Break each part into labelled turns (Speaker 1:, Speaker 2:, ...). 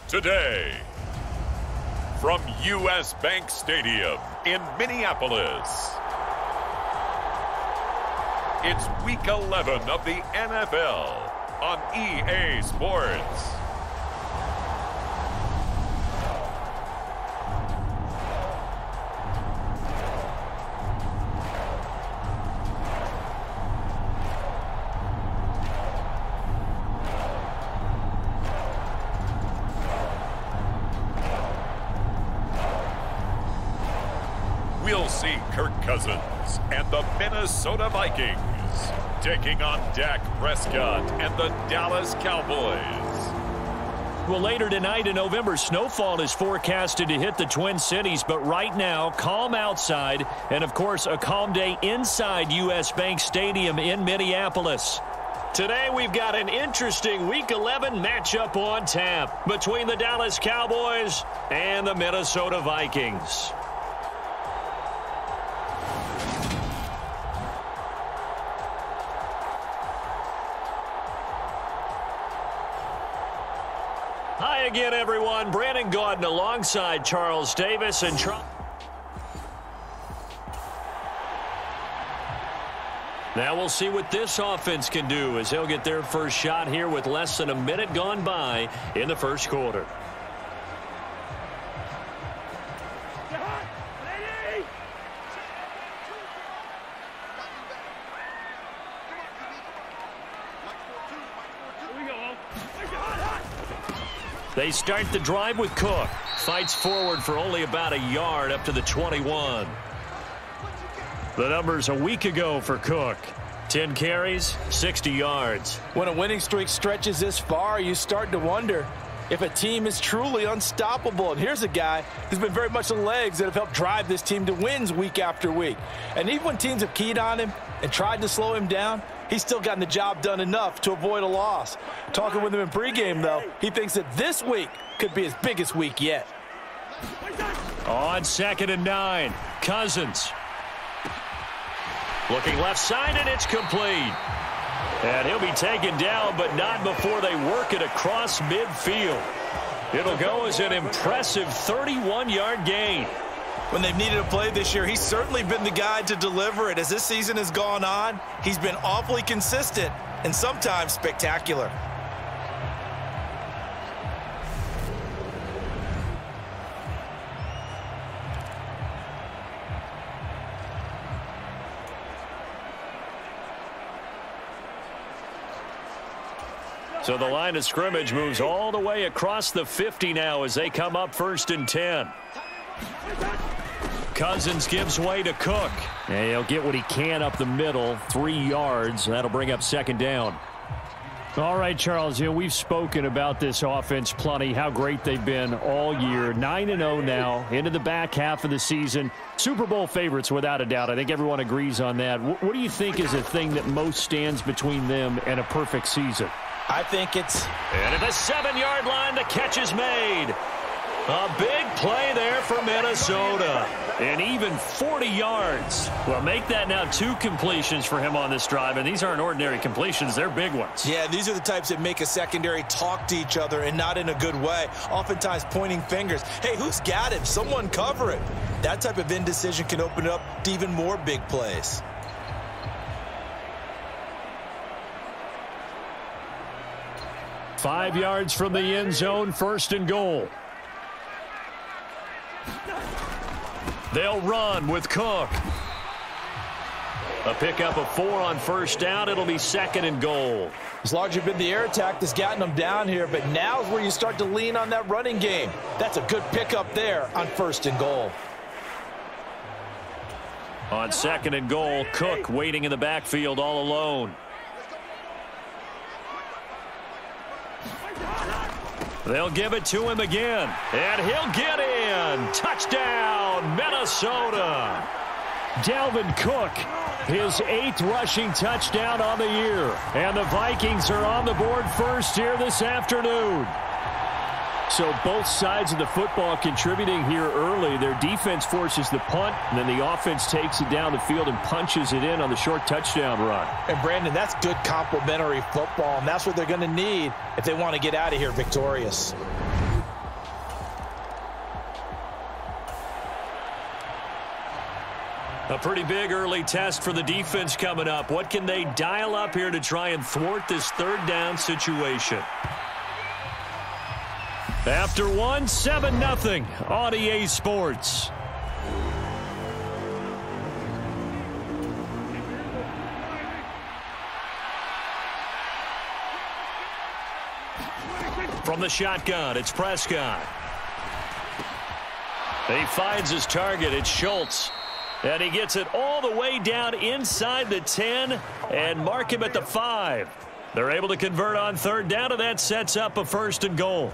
Speaker 1: Today, from U.S. Bank Stadium in Minneapolis, it's Week 11 of the NFL on EA Sports. We'll see Kirk Cousins and the Minnesota Vikings taking on Dak Prescott and the Dallas Cowboys.
Speaker 2: Well, later tonight in November, snowfall is forecasted to hit the Twin Cities, but right now, calm outside, and of course, a calm day inside U.S. Bank Stadium in Minneapolis. Today, we've got an interesting Week 11 matchup on tap between the Dallas Cowboys and the Minnesota Vikings. Hi again, everyone. Brandon Gaudin alongside Charles Davis and Now we'll see what this offense can do as they'll get their first shot here with less than a minute gone by in the first quarter. They start the drive with Cook. Fights forward for only about a yard up to the 21. The numbers a week ago for Cook. 10 carries, 60 yards.
Speaker 3: When a winning streak stretches this far, you start to wonder if a team is truly unstoppable. And here's a guy who's been very much the legs that have helped drive this team to wins week after week. And even when teams have keyed on him and tried to slow him down, he's still gotten the job done enough to avoid a loss. Talking with him in pregame, though, he thinks that this week could be his biggest week yet.
Speaker 2: On 2nd and 9, Cousins. Looking left side, and it's complete. And he'll be taken down, but not before they work it across midfield. It'll go as an impressive 31-yard gain.
Speaker 3: When they've needed a play this year, he's certainly been the guy to deliver it. As this season has gone on, he's been awfully consistent and sometimes spectacular.
Speaker 2: So the line of scrimmage moves all the way across the 50 now as they come up 1st and 10. Cousins gives way to Cook. And he'll get what he can up the middle, 3 yards. That'll bring up 2nd down. All right, Charles, we've spoken about this offense plenty, how great they've been all year. 9-0 now, into the back half of the season. Super Bowl favorites, without a doubt. I think everyone agrees on that. What do you think is the thing that most stands between them and a perfect season?
Speaker 3: I think it's...
Speaker 2: And at the 7-yard line, the catch is made. A big play there for Minnesota. And even 40 yards. Well, make that now 2 completions for him on this drive. And these aren't ordinary completions. They're big ones.
Speaker 3: Yeah, these are the types that make a secondary talk to each other and not in a good way. Oftentimes pointing fingers. Hey, who's got him? Someone cover it. That type of indecision can open it up to even more big plays.
Speaker 2: Five yards from the end zone, 1st and goal. They'll run with Cook. A pickup of 4 on 1st down. It'll be 2nd and goal.
Speaker 3: It's largely been the air attack that's gotten them down here, but now's where you start to lean on that running game. That's a good pickup there on 1st and goal.
Speaker 2: On 2nd and goal, Cook waiting in the backfield all alone. They'll give it to him again, and he'll get in. Touchdown, Minnesota. Dalvin Cook, his 8th rushing touchdown on the year. And the Vikings are on the board first here this afternoon. So both sides of the football contributing here early. Their defense forces the punt, and then the offense takes it down the field and punches it in on the short touchdown run.
Speaker 3: And, Brandon, that's good complementary football, and that's what they're going to need if they want to get out of here victorious.
Speaker 2: A pretty big early test for the defense coming up. What can they dial up here to try and thwart this third down situation? After one, 7-0 on EA Sports. From the shotgun, it's Prescott. He finds his target. It's Schultz. And he gets it all the way down inside the 10 and mark him at the 5. They're able to convert on third down, and that sets up a 1st and goal.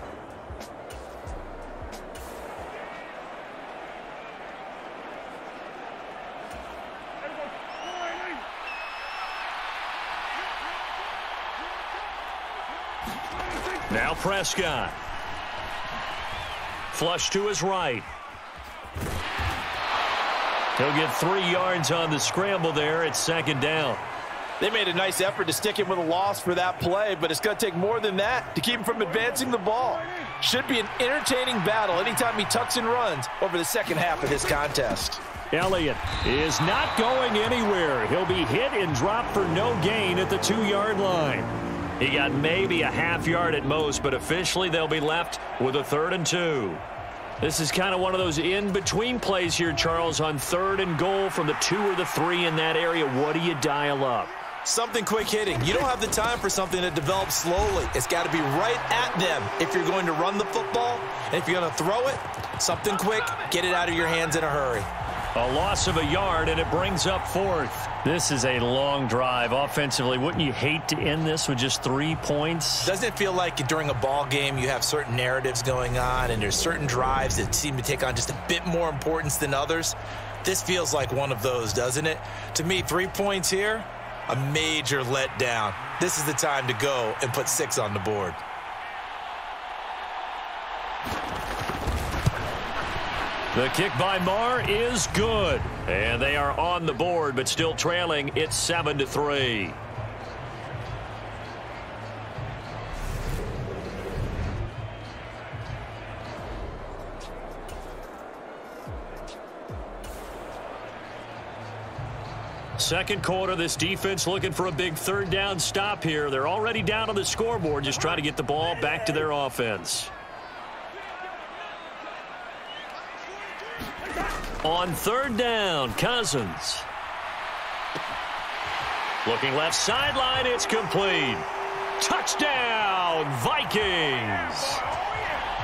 Speaker 2: Now Prescott. Flush to his right. He'll get 3 yards on the scramble there. It's 2nd down.
Speaker 3: They made a nice effort to stick him with a loss for that play, but it's going to take more than that to keep him from advancing the ball. Should be an entertaining battle anytime he tucks and runs over the second half of this contest.
Speaker 2: Elliott is not going anywhere. He'll be hit and dropped for no gain at the 2-yard line. He got maybe a half yard at most, but officially they'll be left with a 3rd and 2. This is kind of one of those in-between plays here, Charles, on 3rd and goal from the 2 or the 3 in that area. What do you dial up?
Speaker 3: Something quick hitting. You don't have the time for something that develops slowly. It's got to be right at them if you're going to run the football. And if you're going to throw it, something quick, get it out of your hands in a hurry.
Speaker 2: A loss of a yard, and it brings up 4th. This is a long drive offensively. Wouldn't you hate to end this with just 3 points?
Speaker 3: Doesn't it feel like during a ball game you have certain narratives going on and there's certain drives that seem to take on just a bit more importance than others? This feels like one of those, doesn't it? To me, 3 points here, a major letdown. This is the time to go and put 6 on the board.
Speaker 2: The kick by Marr is good. And they are on the board, but still trailing. It's 7-3. Second quarter, this defense looking for a big 3rd down stop here. They're already down on the scoreboard, just trying to get the ball back to their offense. On 3rd down, Cousins. Looking left sideline, it's complete. Touchdown, Vikings.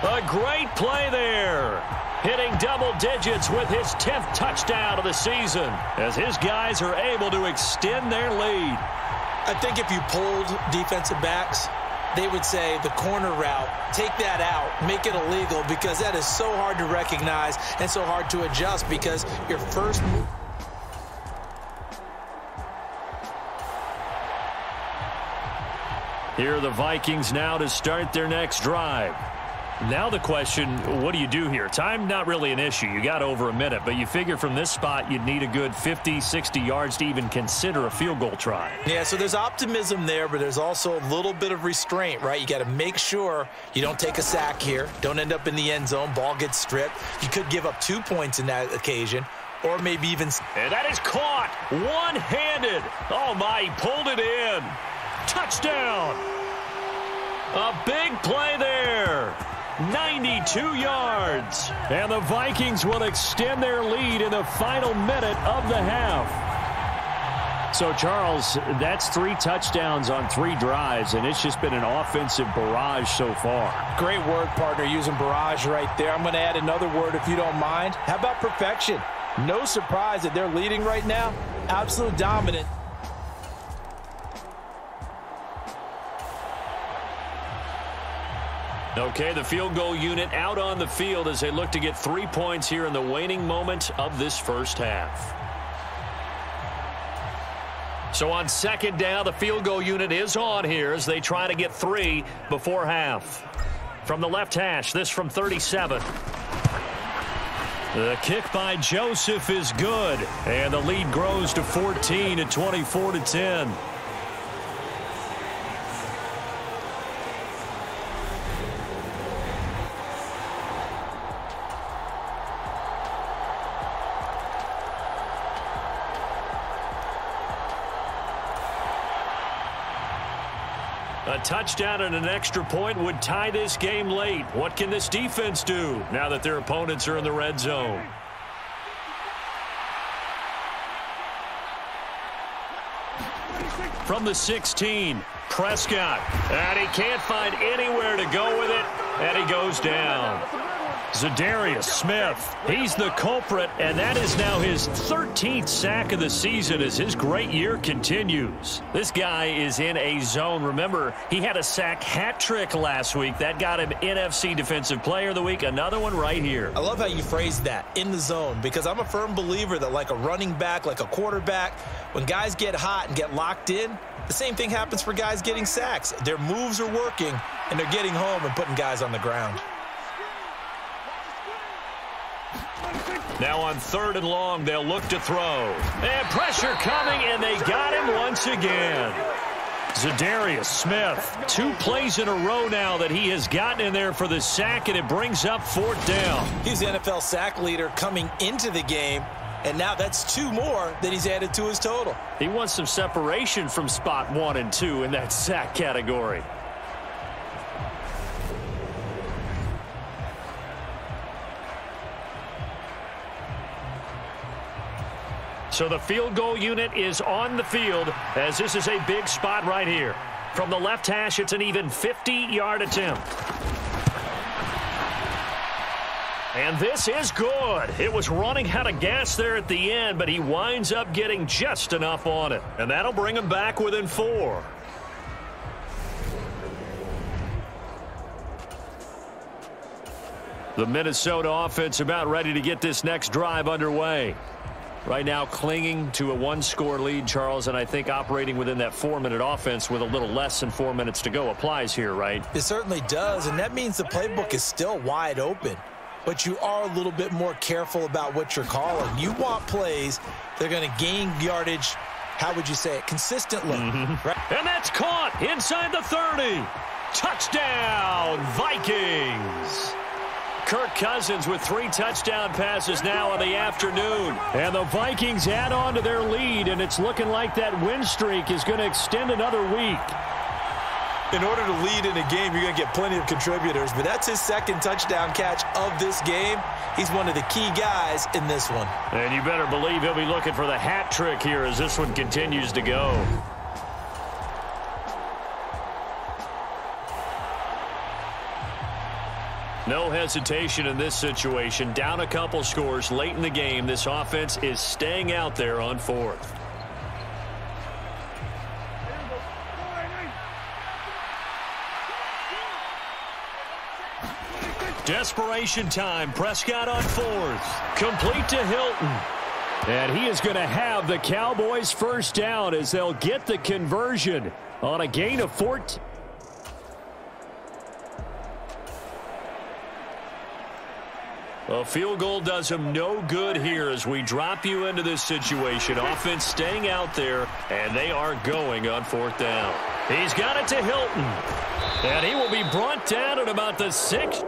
Speaker 2: A great play there. Hitting double digits with his 10th touchdown of the season as his guys are able to extend their lead.
Speaker 3: I think if you polled defensive backs, they would say the corner route, take that out, make it illegal, because that is so hard to recognize and so hard to adjust because your first move.
Speaker 2: Here are the Vikings now to start their next drive. Now the question, what do you do here? Time, not really an issue. You got over a minute, but you figure from this spot you'd need a good 50, 60 yards to even consider a field goal try.
Speaker 3: Yeah, so there's optimism there, but there's also a little bit of restraint, right? You got to make sure you don't take a sack here, don't end up in the end zone, ball gets stripped. You could give up 2 points in that occasion, or maybe even...
Speaker 2: And that is caught one-handed. Oh, my, he pulled it in. Touchdown. A big play there. 92 yards. And the Vikings will extend their lead in the final minute of the half. So, Charles, that's 3 touchdowns on 3 drives, and it's just been an offensive barrage so far.
Speaker 3: Great word, partner, using barrage right there. I'm going to add another word if you don't mind. How about perfection? No surprise that they're leading right now. Absolute dominant.
Speaker 2: Okay, the field goal unit out on the field as they look to get 3 points here in the waning moment of this first half. So on 2nd down, the field goal unit is on here as they try to get 3 before half. From the left hash, this from 37. The kick by Joseph is good, and the lead grows to 14 at 24-10. A touchdown and an extra point would tie this game late. What can this defense do now that their opponents are in the red zone? From the 16, Prescott. And he can't find anywhere to go with it, and he goes down. Zadarius Smith, he's the culprit, and that is now his 13th sack of the season as his great year continues. This guy is in a zone. Remember, he had a sack hat trick last week. That got him NFC Defensive Player of the Week. Another one right here.
Speaker 3: I love how you phrased that, in the zone, because I'm a firm believer that like a running back, like a quarterback, when guys get hot and get locked in, the same thing happens for guys getting sacks. Their moves are working, and they're getting home and putting guys on the ground.
Speaker 2: Now on 3rd and long, they'll look to throw. And pressure coming, and they got him once again. Zadarius Smith, 2 plays in a row now that he has gotten in there for the sack, and it brings up 4th down.
Speaker 3: He's the NFL sack leader coming into the game, and now that's 2 more that he's added to his total.
Speaker 2: He wants some separation from spot 1 and 2 in that sack category. So the field goal unit is on the field as this is a big spot right here. From the left hash, it's an even 50-yard attempt. And this is good. It was running out of gas there at the end, but he winds up getting just enough on it. And that'll bring him back within 4. The Minnesota offense about ready to get this next drive underway. Right now clinging to a 1-score lead, Charles, and I think operating within that 4-minute offense with a little less than 4 minutes to go applies here, right?
Speaker 3: It certainly does, and that means the playbook is still wide open. But you are a little bit more careful about what you're calling. You want plays that are going to gain yardage, how would you say it, consistently. Right?
Speaker 2: And that's caught inside the 30. Touchdown, Vikings. Kirk Cousins with 3 touchdown passes now in the afternoon. And the Vikings add on to their lead, and it's looking like that win streak is going to extend another week.
Speaker 3: In order to lead in a game, you're going to get plenty of contributors, but that's his 2nd touchdown catch of this game. He's one of the key guys in this one.
Speaker 2: And you better believe he'll be looking for the hat trick here as this one continues to go. No hesitation in this situation. Down a couple scores late in the game. This offense is staying out there on 4th. Desperation time. Prescott on 4th. Complete to Hilton. And he is going to have the Cowboys first down as they'll get the conversion on a gain of 14. A field goal does him no good here as we drop you into this situation. Offense staying out there, and they are going on 4th down. He's got it to Hilton, and he will be brought down at about the 6.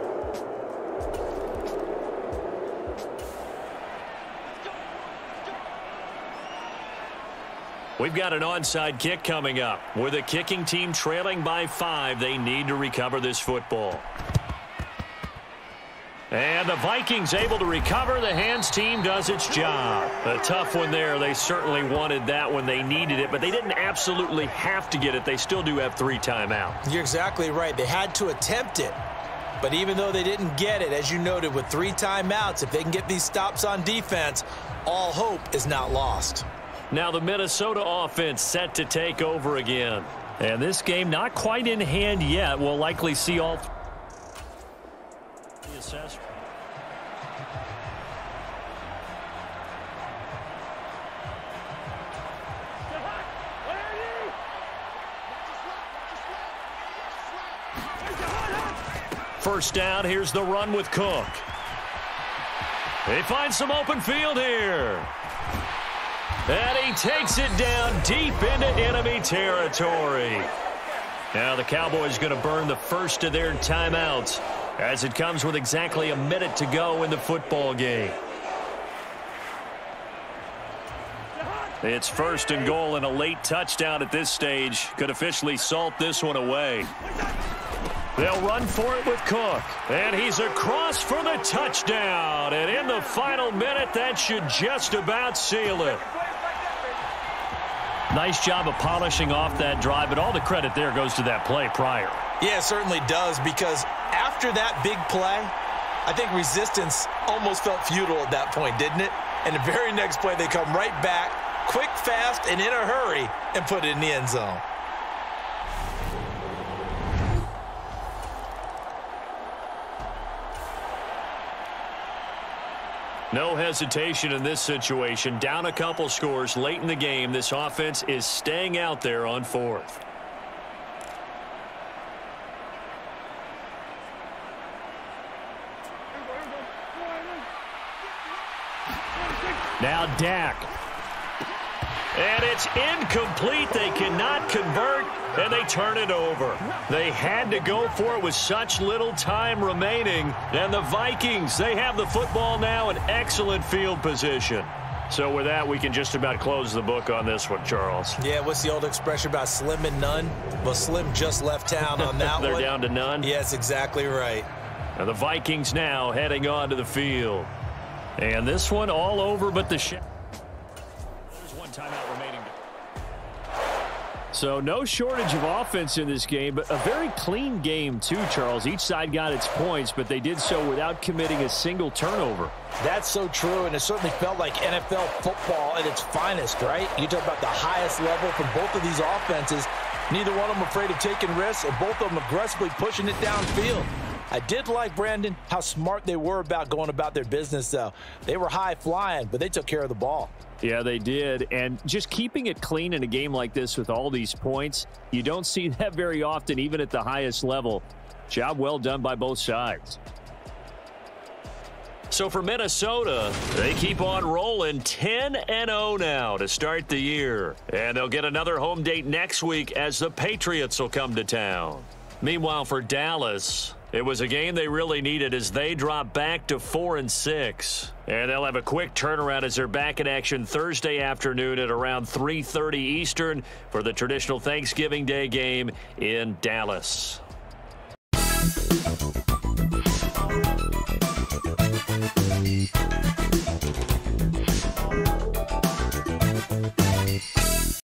Speaker 2: We've got an onside kick coming up. With the kicking team trailing by 5, they need to recover this football. And the Vikings able to recover. The hands team does its job. A tough one there. They certainly wanted that when they needed it, but they didn't absolutely have to get it. They still do have 3 timeouts.
Speaker 3: You're exactly right. They had to attempt it. But even though they didn't get it, as you noted, with 3 timeouts, if they can get these stops on defense, all hope is not lost.
Speaker 2: Now the Minnesota offense set to take over again. And this game not quite in hand yet. We'll likely see all the assessment. first down. Here's the run with Cook. They find some open field here. And he takes it down deep into enemy territory. Now the Cowboys going to burn the first of their timeouts as it comes with exactly a minute to go in the football game. It's first and goal, and a late touchdown at this stage could officially salt this one away. They'll run for it with Cook, and he's across for the touchdown. And in the final minute, that should just about seal it. Nice job of polishing off that drive, but all the credit there goes to that play prior.
Speaker 3: Yeah, it certainly does, because after that big play, I think resistance almost felt futile at that point, didn't it? And the very next play, they come right back, quick, fast, and in a hurry, and put it in the end zone.
Speaker 2: No hesitation in this situation. Down a couple scores late in the game. This offense is staying out there on fourth. Now Dak. And it's incomplete. They cannot convert, and they turn it over. They had to go for it with such little time remaining. And the Vikings, they have the football now in excellent field position. So with that, we can just about close the book on this one, Charles.
Speaker 3: Yeah, what's the old expression about slim and none? Well, Slim just left town on that
Speaker 2: They're
Speaker 3: one.
Speaker 2: down to none?
Speaker 3: Yes, exactly right.
Speaker 2: And the Vikings now heading onto the field. And this one all over but the shot. Timeout remaining. So no shortage of offense in this game, but a very clean game too, Charles. Each side got its points, but they did so without committing a single turnover.
Speaker 3: That's so true, and it certainly felt like NFL football at its finest, right? You talk about the highest level from both of these offenses. Neither one of them afraid of taking risks, and both of them aggressively pushing it downfield. I did like, Brandon, how smart they were about going about their business, though. They were high flying, but they took care of the ball.
Speaker 2: Yeah, they did. And just keeping it clean in a game like this with all these points, you don't see that very often, even at the highest level. Job well done by both sides. So for Minnesota, they keep on rolling 10-0 now to start the year. And they'll get another home date next week as the Patriots will come to town. Meanwhile, for Dallas, it was a game they really needed as they drop back to 4-6. And they'll have a quick turnaround as they're back in action Thursday afternoon at around 3:30 Eastern for the traditional Thanksgiving Day game in Dallas.